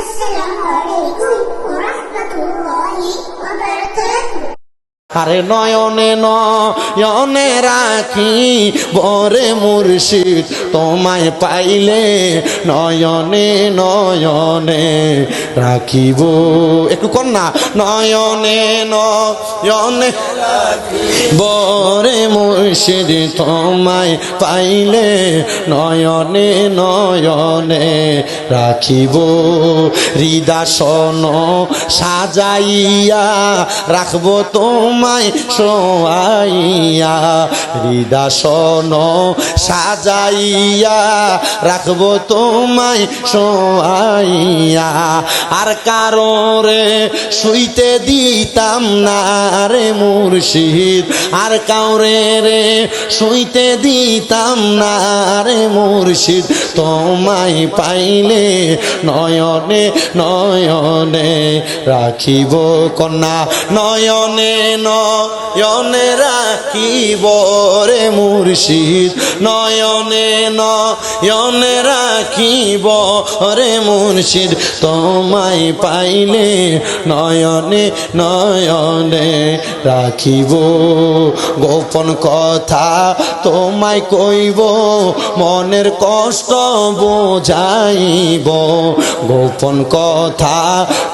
আসসালামু আলাইকুম ওয়া রাহমাতুল্লাহি ওয়া বারাকাতুহু। আরে নয়নে নয়নে রাখি বরে মুর্শিদ, তোমায় পাইলে নয়নে নয়নে রাখিব। একটু কর না, নয়নে নয়নে বরে মুর্শিদ, তোমায় পাইলে নয়নে নয়নে রাখিব। হৃদাসন সাজাইয়া রাখবো তোমায় শোয়াইয়া, হৃদাসন সাজাইয়া রাখবো তোমায় শোয়াইয়া। আর কারোরে শুইতে দিতাম না রে মুর্শিদ, আর কাউরে রে শুইতে দিতাম না রে মুর্শিদ, তোমায় পাইলে নয়নে নয়নে রাখিব। কন্যা নয়নে নয়নে রাখিব রে মুর্শিদ, নয়নে নয়নে রাখিব রে মুর্শিদ, তোমায় পাইলে নয়নে নয়নে রাখিব। গোপন কথা তোমায় কইব, মনের কষ্ট বোঝাইব। গোপন কথা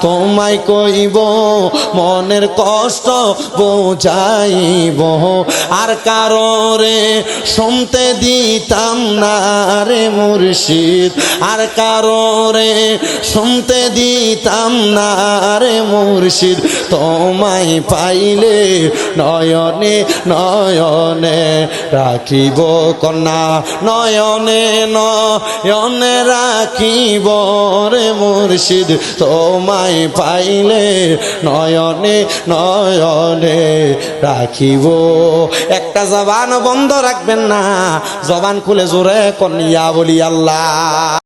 তোমায় কইব, মনের কষ্ট বোঝাইব। আর কারোরে শুনতে দিতাম না রে মুর্শিদ, আর কারোরে শুনতে দিতাম না রে মুর্শিদ, তোমায় পাইলে নয়নে নয়নে রাখিব। কন্যা নয়নে নয়নে রাখিব রে মুর্শিদ, তোমায় পাইলে নয়নে নয়নে রাখিব। একটা জবান বন্ধ রাখবেন না, জবান খুলে জোরে কন্যা বলি আল্লাহ।